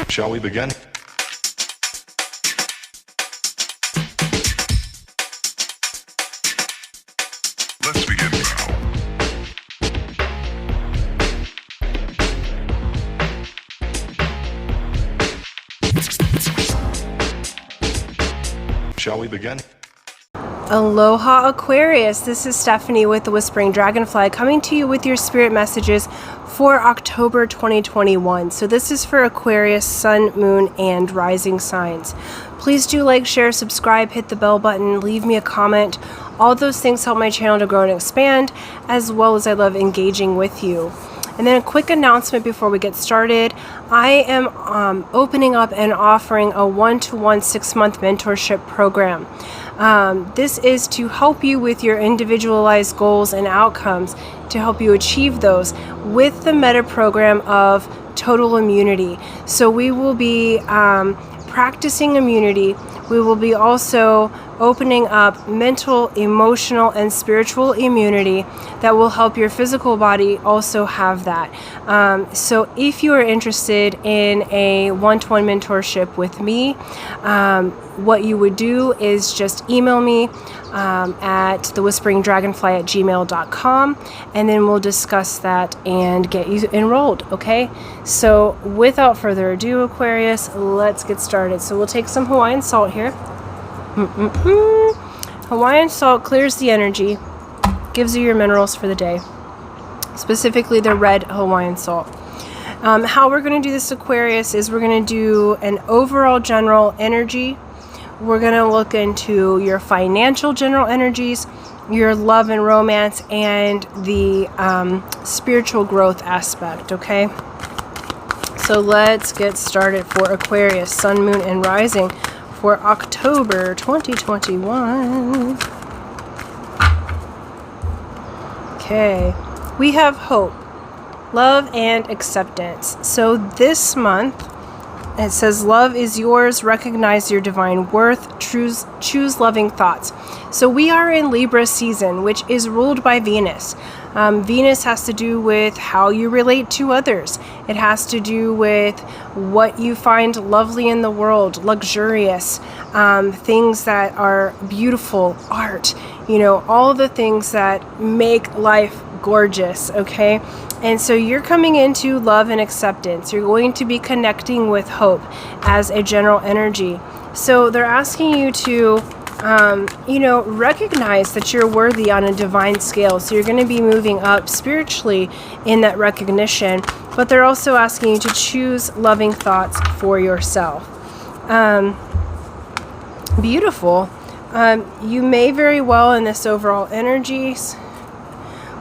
Shall we begin? Let's begin now. Shall we begin? Aloha Aquarius, this is Stephanie with the Whispering Dragonfly coming to you with your spirit messages for October 2021. So this is for Aquarius, Sun, Moon, and Rising signs. Please do like, share, subscribe, hit the bell button, leave me a comment. All those things help my channel to grow and expand, as well as I love engaging with you. And then a quick announcement before we get started. I am opening up and offering a 1-to-1 6-month mentorship program. This is to help you with your individualized goals and outcomes, to help you achieve those with the meta program of total immunity. So we will be practicing immunity. We will be also opening up mental, emotional, and spiritual immunity that will help your physical body also have that. So if you are interested in a one-to-one mentorship with me, what you would do is just email me at thewhisperingdragonfly@gmail.com, and then we'll discuss that and get you enrolled, okay? So without further ado, Aquarius, let's get started. So we'll take some Hawaiian salt here. Hawaiian salt clears the energy, gives you your minerals for the day, specifically the red Hawaiian salt. How we're going to do this, Aquarius, is we're going to do an overall general energy. We're going to look into your financial general energies, your love and romance, and the spiritual growth aspect, okay? So let's get started for Aquarius, Sun, Moon, and Rising for October 2021. Okay, we have hope, love, and acceptance. So this month, it says, love is yours, recognize your divine worth, choose loving thoughts. So we are in Libra season, which is ruled by Venus. Venus has to do with how you relate to others. It has to do with what you find lovely in the world, luxurious, things that are beautiful, art, all the things that make life gorgeous, okay? And so you're coming into love and acceptance. You're going to be connecting with hope as a general energy. So they're asking you to recognize that you're worthy on a divine scale. So you're going to be moving up spiritually in that recognition, but they're also asking you to choose loving thoughts for yourself. Beautiful. You may very well in this overall energies.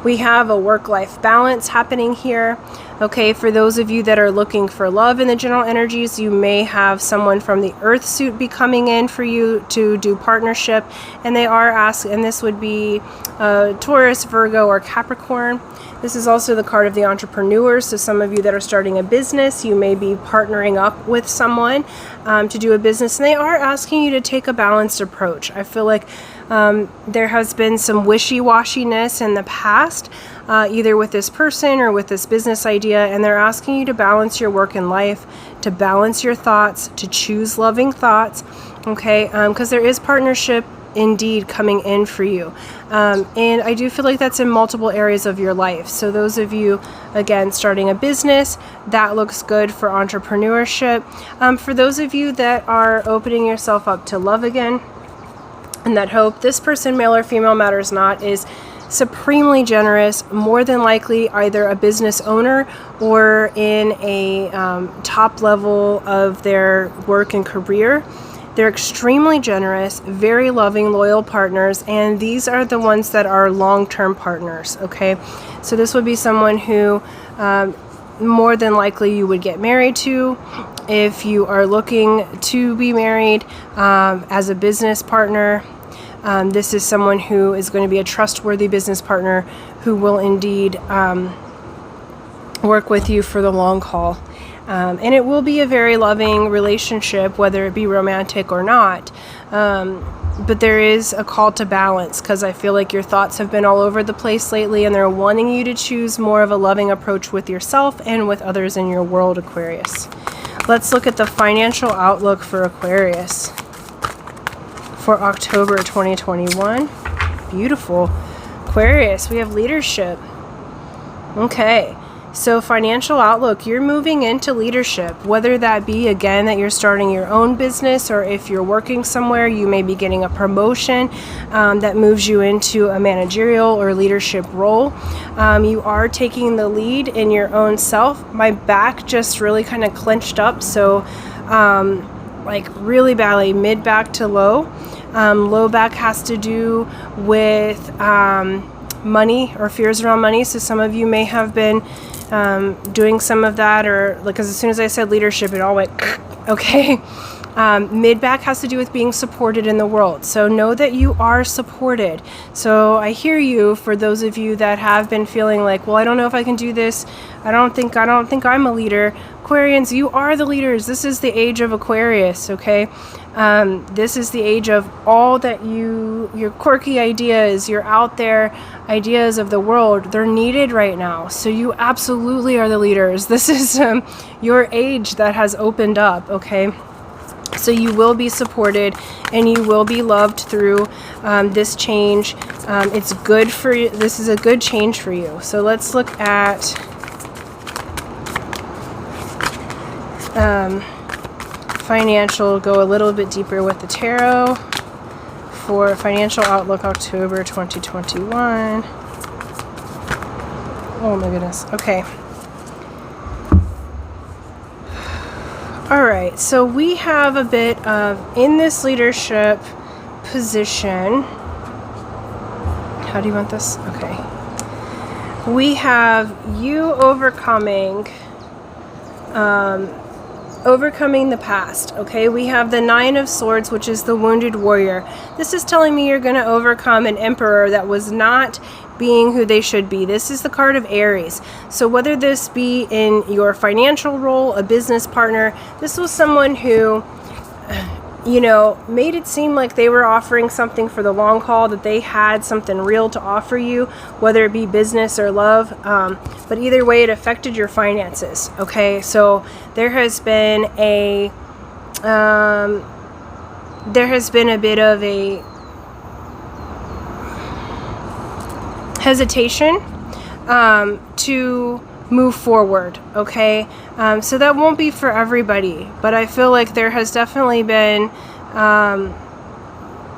We have a work-life balance happening here. Okay, for those of you that are looking for love in the general energies, you may have someone from the Earth suit be coming in for you to do partnership, and they are asking, and this would be Taurus, Virgo, or Capricorn. This is also the card of the entrepreneur, so some of you that are starting a business, you may be partnering up with someone to do a business, and they are asking you to take a balanced approach. I feel like there has been some wishy-washiness in the past, either with this person or with this business idea, and they're asking you to balance your work and life, to balance your thoughts, to choose loving thoughts, okay, because there is partnership indeed coming in for you, and I do feel like that's in multiple areas of your life. So those of you, again, starting a business, that looks good for entrepreneurship. For those of you that are opening yourself up to love again, and that hope, this person, male or female, matters not, is supremely generous, more than likely either a business owner or in a top level of their work and career. They're extremely generous, very loving, loyal partners, and these are the ones that are long-term partners, okay? So this would be someone who more than likely you would get married to. If you are looking to be married as a business partner, this is someone who is going to be a trustworthy business partner who will indeed work with you for the long haul. And it will be a very loving relationship, whether it be romantic or not. But there is a call to balance, because I feel like your thoughts have been all over the place lately, and they're wanting you to choose more of a loving approach with yourself and with others in your world, Aquarius. Let's look at the financial outlook for Aquarius for October 2021. Beautiful. Aquarius, we have leadership. Okay. So financial outlook, you're moving into leadership, whether that be, again, that you're starting your own business, or if you're working somewhere, you may be getting a promotion that moves you into a managerial or leadership role. You are taking the lead in your own self. My back just really kind of clenched up, so like really badly, mid back to low. Low back has to do with money or fears around money. So some of you may have been doing some of that, or like, because as soon as I said leadership, it all went okay. Mid back has to do with being supported in the world. So know that you are supported. So I hear you for those of you that have been feeling like, well, I don't know if I can do this. I don't think I'm a leader. Aquarians, you are the leaders. This is the age of Aquarius, okay? This is the age of all that your quirky ideas, your out there ideas of the world, they're needed right now. So you absolutely are the leaders. This is your age that has opened up, okay? So you will be supported and you will be loved through this change. It's good for you. This is a good change for you. So let's look at financial, go a little bit deeper with the tarot for financial outlook October 2021. Oh my goodness. Okay. All right. So we have a bit of, in this leadership position, how do you want this? Okay. We have you overcoming the past, okay? We have the Nine of Swords, which is the wounded warrior. This is telling me you're going to overcome an emperor that was not being who they should be. This is the card of Aries. So whether this be in your financial role, a business partner, this was someone who, you know, made it seem like they were offering something for the long haul, that they had something real to offer you, whether it be business or love. But either way, it affected your finances. Okay, so there has been a bit of a hesitation to move forward, okay? So that won't be for everybody, but I feel like there has definitely been,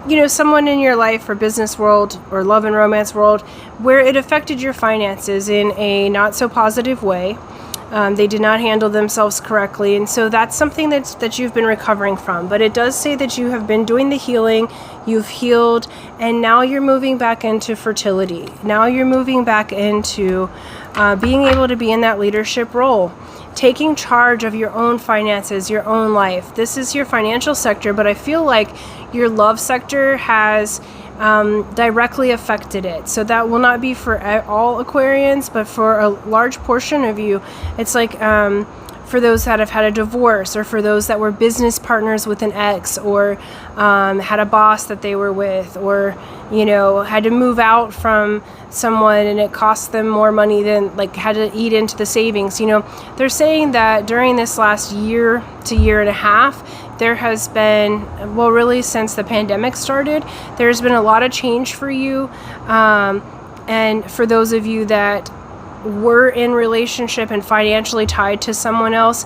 you know, someone in your life or business world or love and romance world where it affected your finances in a not so positive way. They did not handle themselves correctly, and so that's something that you've been recovering from. But it does say that you have been doing the healing, you've healed, and now you're moving back into fertility. Now you're moving back into being able to be in that leadership role, taking charge of your own finances, your own life. This is your financial sector, but I feel like your love sector has directly affected it. So that will not be for all Aquarians, but for a large portion of you. It's like for those that have had a divorce, or for those that were business partners with an ex, or had a boss that they were with, or, you know, had to move out from someone and it cost them more money than, like, had to eat into the savings. You know, they're saying that during this last year to year and a half, there has been, well, really since the pandemic started, there's been a lot of change for you. And for those of you that were in relationship and financially tied to someone else,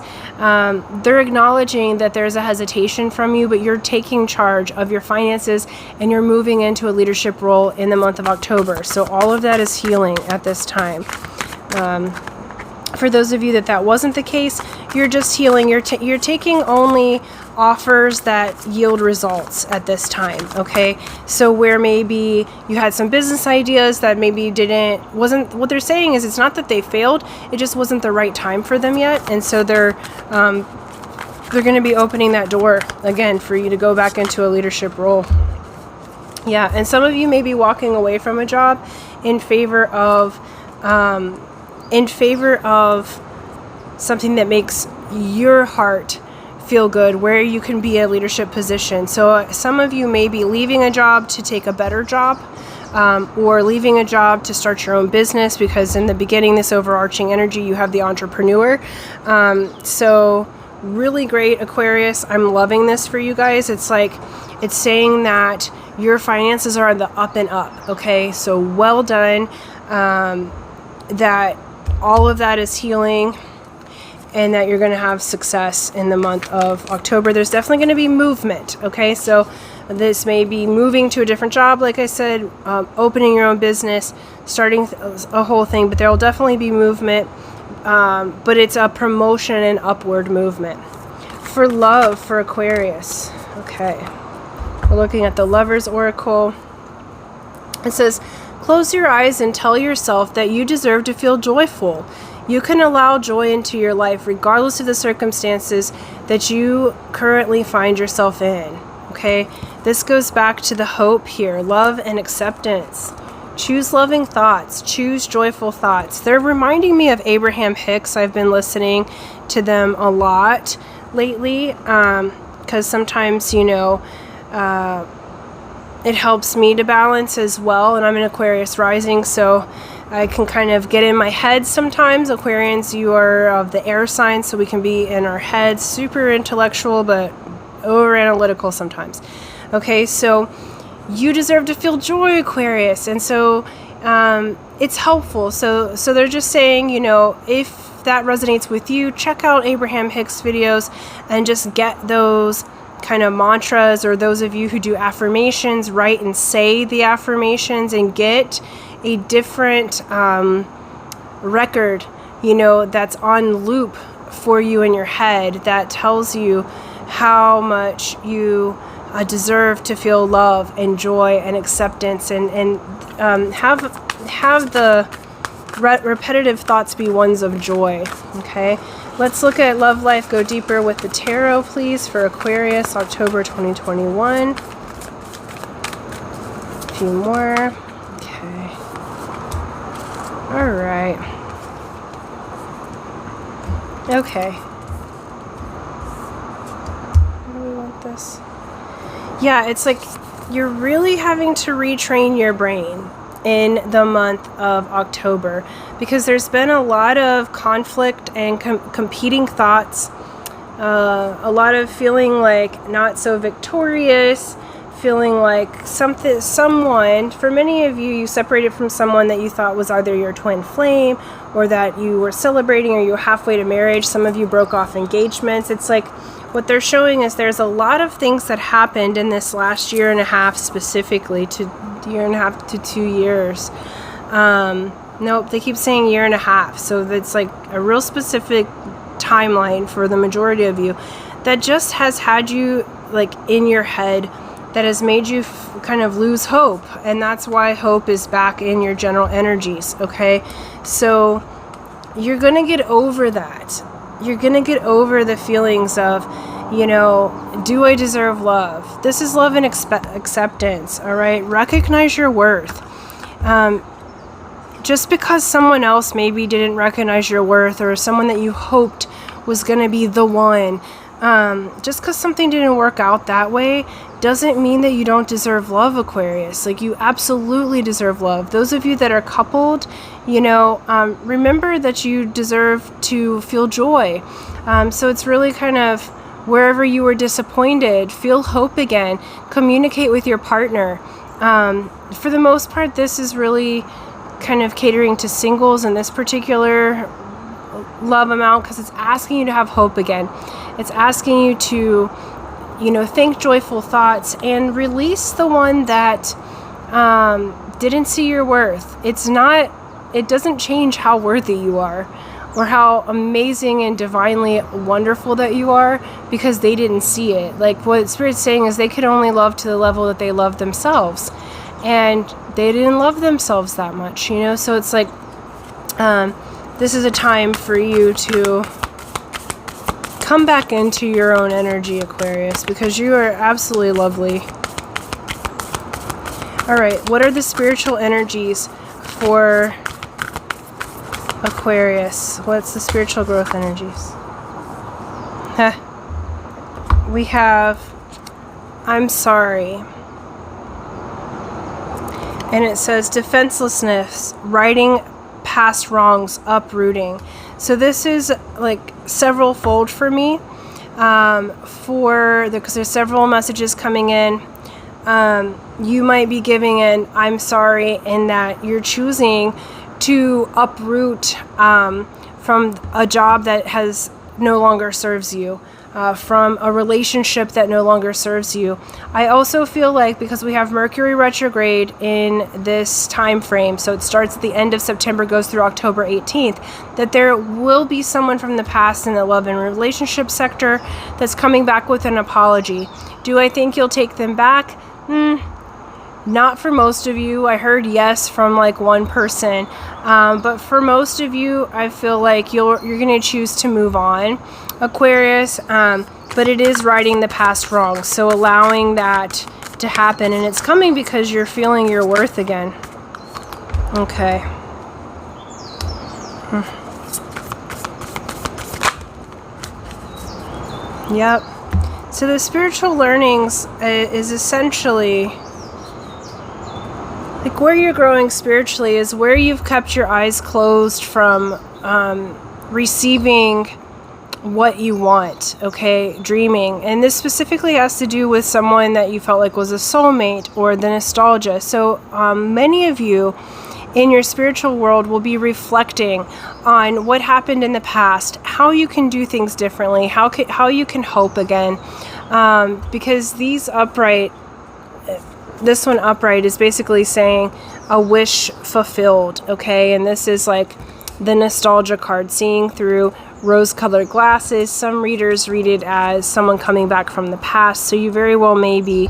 they're acknowledging that there's a hesitation from you, but you're taking charge of your finances and you're moving into a leadership role in the month of October. So all of that is healing at this time. For those of you that wasn't the case, you're just healing. You're taking only offers that yield results at this time, okay? So where maybe you had some business ideas that maybe wasn't, what they're saying is it's not that they failed, it just wasn't the right time for them yet. And so they're going to be opening that door again for you to go back into a leadership role. Yeah, and some of you may be walking away from a job in favor of something that makes your heart feel good, where you can be a leadership position. So some of you may be leaving a job to take a better job, or leaving a job to start your own business, because in the beginning, this overarching energy, you have the entrepreneur. So really great, Aquarius. I'm loving this for you guys. It's like, it's saying that your finances are on the up and up, okay? So well done. That all of that is healing, and that you're going to have success in the month of October. There's definitely going to be movement, okay? So this may be moving to a different job, like I said, opening your own business, starting a whole thing, but there will definitely be movement, but it's a promotion and upward movement. For love, for Aquarius, okay. We're looking at the Lover's Oracle. It says, close your eyes and tell yourself that you deserve to feel joyful. You can allow joy into your life regardless of the circumstances that you currently find yourself in. Okay? This goes back to the hope here, love and acceptance. Choose loving thoughts. Choose joyful thoughts. They're reminding me of Abraham Hicks. I've been listening to them a lot lately because sometimes, you know, it helps me to balance as well. And I'm an Aquarius rising, so I can kind of get in my head sometimes. Aquarians, you are of the air sign, so we can be in our heads, super intellectual, but over analytical sometimes. Okay, so you deserve to feel joy, Aquarius. And so it's helpful. So they're just saying, you know, if that resonates with you, check out Abraham Hicks videos and just get those kind of mantras, or those of you who do affirmations, write and say the affirmations and get a different record, you know, that's on loop for you in your head that tells you how much you deserve to feel love and joy and acceptance, and have the repetitive thoughts be ones of joy. Okay, let's look at love life. Go deeper with the tarot, please, for Aquarius, October 2021. A few more. All right. Okay. How do we want this? Yeah, it's like you're really having to retrain your brain in the month of October, because there's been a lot of conflict and competing thoughts, a lot of feeling like not so victorious, feeling like someone, for many of you, you separated from someone that you thought was either your twin flame, or that you were celebrating, or you were halfway to marriage. Some of you broke off engagements. It's like what they're showing is there's a lot of things that happened in this last year and a half, specifically to year and a half to 2 years. Nope, they keep saying year and a half, so that's like a real specific timeline for the majority of you that just has had you like in your head, that has made you kind of lose hope. And that's why hope is back in your general energies. Okay, so you're gonna get over that. You're gonna get over the feelings of, you know, do I deserve love? This is love and acceptance. All right, recognize your worth. Just because someone else maybe didn't recognize your worth, or someone that you hoped was gonna be the one, just because something didn't work out that way doesn't mean that you don't deserve love, Aquarius. Like, you absolutely deserve love. Those of you that are coupled, you know, remember that you deserve to feel joy. So it's really kind of wherever you were disappointed, feel hope again. Communicate with your partner. For the most part, this is really kind of catering to singles in this particular love amount, because it's asking you to have hope again. It's asking you to, you know, think joyful thoughts and release the one that didn't see your worth. It doesn't change how worthy you are, or how amazing and divinely wonderful that you are, because they didn't see it. Like, what Spirit's saying is they could only love to the level that they love themselves, and they didn't love themselves that much, you know. So it's like this is a time for you to come back into your own energy, Aquarius, because you are absolutely lovely. All right, what are the spiritual energies for Aquarius? What's the spiritual growth energies? We have I'm sorry. And it says defenselessness, righting past wrongs, uprooting. So this is like several fold for me. because there's several messages coming in. You might be giving an I'm sorry in that you're choosing to uproot from a job that no longer serves you, from a relationship that no longer serves you. I also feel like, because we have Mercury retrograde in this time frame, so it starts at the end of September, goes through October 18th, that there will be someone from the past in the love and relationship sector that's coming back with an apology. Do I think you'll take them back? Not for most of you. I heard yes from like one person, but for most of you, I feel like you're going to choose to move on, Aquarius, but it is righting the past wrong, so allowing that to happen, and it's coming because you're feeling your worth again. Okay. Yep. So the spiritual learnings is essentially like where you're growing spiritually is where you've kept your eyes closed from receiving what you want, okay, dreaming. And this specifically has to do with someone that you felt like was a soulmate or the nostalgia. So many of you in your spiritual world will be reflecting on what happened in the past, how you can do things differently, how you can hope again, because this one upright is basically saying a wish fulfilled, okay? And this is like the nostalgia card, seeing through rose-colored glasses. Some readers read it as someone coming back from the past, so you very well may be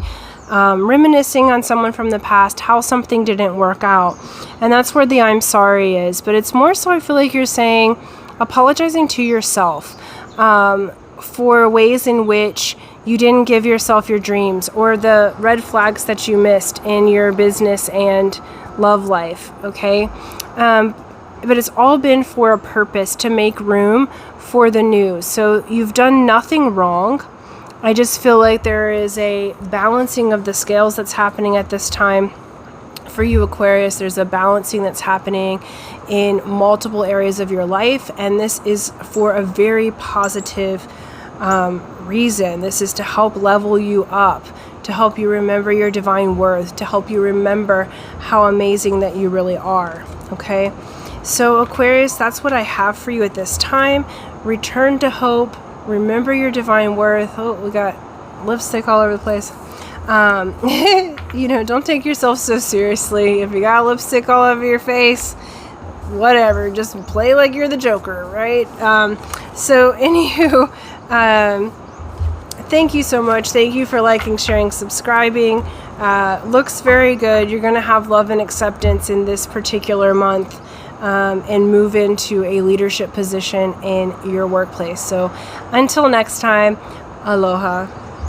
reminiscing on someone from the past, how something didn't work out. And that's where the I'm sorry is. But it's more so, I feel like you're saying, apologizing to yourself for ways in which you didn't give yourself your dreams, or the red flags that you missed in your business and love life, okay? But it's all been for a purpose, to make room for the new. So you've done nothing wrong. I just feel like there is a balancing of the scales that's happening at this time. For you, Aquarius, there's a balancing that's happening in multiple areas of your life, and this is for a very positive reason. This is to help level you up, to help you remember your divine worth, to help you remember how amazing that you really are, okay? So Aquarius, that's what I have for you at this time. Return to hope. Remember your divine worth. Oh, we got lipstick all over the place. Don't take yourself so seriously. If you got lipstick all over your face, whatever. Just play like you're the Joker, right? So anywho, thank you so much. Thank you for liking, sharing, subscribing. Looks very good. You're going to have love and acceptance in this particular month. And move into a leadership position in your workplace. So until next time, aloha.